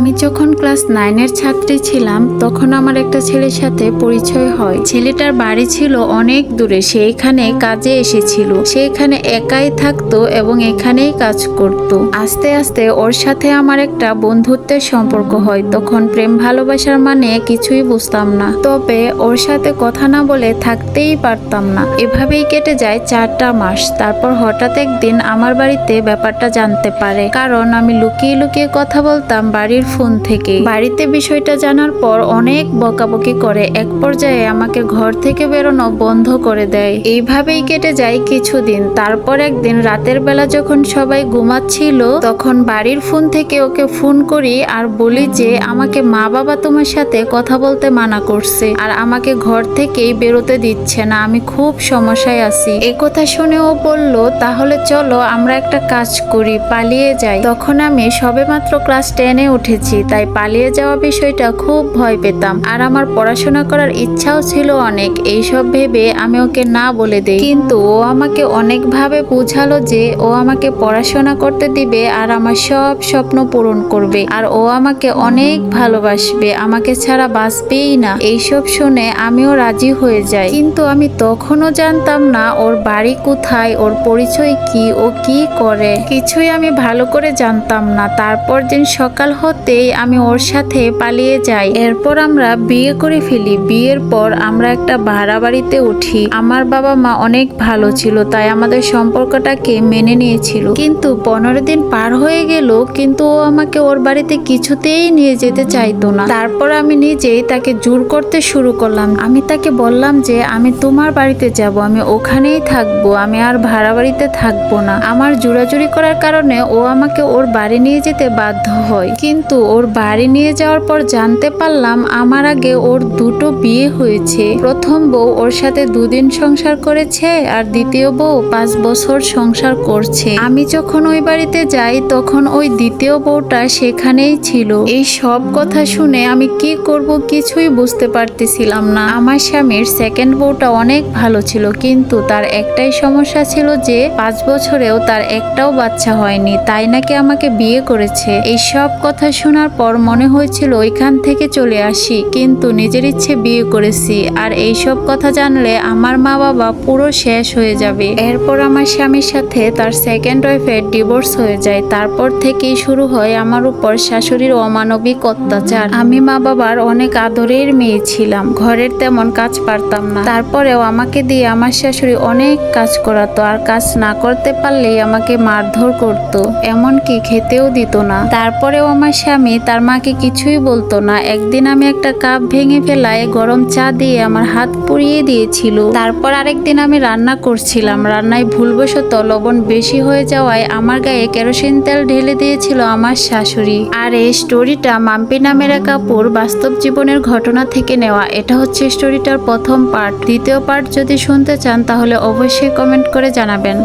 আমি যখন ক্লাস 9-এর ছাত্রী ছিলাম তখন আমার একটা ছেলের সাথে পরিচয় হয়। ছেলেটার বাড়ি ছিল অনেক দূরে, সে এখানে কাজে এসেছিল। সে এখানে একাই থাকতো এবং এখানেই কাজ করত। আস্তে আস্তে ওর সাথে আমার একটা বন্ধুত্বের সম্পর্ক হয়। তখন প্রেম ভালোবাসার মানে কিছুই বুঝতাম না, তবে ওর সাথে কথা না বলে থাকতেই পারতাম না। এভাবেই কেটে যায় 4টা মাস। তারপর হঠাৎ একদিন আমার বাড়িতে ব্যাপারটা জানতে পারে, কারণ আমি লুকিয়ে লুকিয়ে কথা বলতাম বাড়ির ফোন থেকে। বাড়িতে বিষয়টা জানার পর অনেক বকাবকি করে, এক পর্যায়ে আমাকে ঘর থেকে বেরোনো বন্ধ করে দেয়। এইভাবেই কেটে যায় কিছুদিন। তারপর একদিন রাতের বেলা যখন সবাই ঘুমাচ্ছিল তখন বাড়ির ফোন থেকে ওকে ফোন করি আর বলি যে আমাকে মা বাবা তোমার সাথে কথা বলতে মানা করছে আর আমাকে ঘর থেকেই বেরোতে দিচ্ছে না, আমি খুব সমস্যায় আছি। এই কথা শুনে ও বলল তাহলে চলো আমরা একটা কাজ করি, পালিয়ে যাই। তখন আমি সবেমাত্র ক্লাস 10-এ উঠেছি, তাই পালিয়ে যাওয়া বিষয়টা খুব ভয় পেতাম আর আমার পড়াশোনা করার ইচ্ছাও ছিল অনেক। এইসব ভেবে আমি ওকে না বলে দেই, কিন্তু ও আমাকে অনেকভাবে বুঝালো যে ও আমাকে পড়াশোনা করতে দিবে আর আমার সব স্বপ্ন পূরণ করবে আর ও আমাকে অনেক ভালোবাসবে, আমাকে ছাড়া বাঁচবেই না। এইসব শুনে আমিও রাজি হয়ে যাই, কিন্তু আমি তখনও জানতাম না ওর বাড়ি কোথায়, ওর পরিচয় কি, ও কি করে, কিছুই আমি ভালো করে জানতাম না। তারপর দিন সকাল হতেই আমি ওর সাথে পালিয়ে যাই। এরপর আমরা বিয়ে করে ফেলি। বিয়ের পর আমরা একটা ভাড়া বাড়িতে উঠি। আমার বাবা মা অনেক ভালো ছিল, তাই আমাদের সম্পর্কটাকে মেনে নিয়েছিল। কিন্তু 15 দিন পার হয়ে গেল, কিন্তু ও আমাকে ওর বাড়িতে কিছুতেই নিয়ে যেতে চাইতো না। তারপর আমি নিজেই তাকে জোর করতে শুরু করলাম। আমি তাকে বললাম যে আমি তোমার বাড়িতে যাব, আমি ওখানেই থাকবো, আমি আর ভাড়া বাড়িতে থাকবো না। আমার জোরাজুরি করার কারণে ও আমাকে ওর বাড়ি নিয়ে যেতে বাধ্য হয়। কিন্তু ওর বাড়ি নিয়ে যাওয়ার পর জানতে পারলাম আমার আগে ওর দুটো বিয়ে হয়েছে। প্রথম বউ ওর সাথে 2 দিন সংসার করেছে আর দ্বিতীয় বউ 5 বছর সংসার করছে। আমি যখন ওই বাড়িতে যাই তখন ওই দ্বিতীয় বউটা সেখানেই ছিল। এই সব কথা শুনে আমি কি করব কিছুই বুঝতে পারতেছিলাম না। আমার স্বামীর সেকেন্ড বউটা অনেক ভালো ছিল, কিন্তু তার একটাই সমস্যা ছিল যে 5 বছরেও তার একটাও বাচ্চা হয়নি, তাই নাকি আমাকে বিয়ে করেছে। এই সব কথা শোনার পর মনে হয়েছিল ওইখান থেকে চলে আসি, কিন্তু নিজের ইচ্ছে বিয়ে করেছি আর এই সব কথা জানলে আমার মা বাবা পুরো শেষ হয়ে যাবে। এরপর আমার স্বামীর সাথে তার সেকেন্ড ওয়াইফের ডিভোর্স হয়ে যায়। তারপর থেকেই শুরু হয় আমার উপর শাশুড়ির অমানবিক অত্যাচার। আমি মা বাবার অনেক আদরের মেয়ে ছিলাম, ঘরের তেমন কাজ পারতাম না, তারপরেও আমাকে দিয়ে আমার শাশুড়ি অনেক কাজ করাতো আর কাজ না করতে পারলেই আমাকে মারধর করতো, এমনকি খেতেও দিত না। তারপরেও আমার স্বামী তার মাকে কিছুই বলতো না। একদিন আমি একটা কাপ ভেঙে ফেলায় গরম চা দিয়ে আমার হাত পুড়িয়ে দিয়েছিল। তারপর আরেকদিন আমি রান্না করছিলাম, রান্নায় ভুলবশত লবণ বেশি হয়ে যাওয়ায় আমার গায়ে কেরোসিন তেল ঢেলে দিয়েছিল আমার শাশুড়ি। আর এই স্টোরিটা মাম্পি নামের এক আপুর বাস্তব জীবনের ঘটনা থেকে নেওয়া। এটা হচ্ছে স্টোরিটার প্রথম পার্ট। দ্বিতীয় পার্ট যদি শুনতে চান তাহলে অবশ্যই কমেন্ট করে জানাবেন।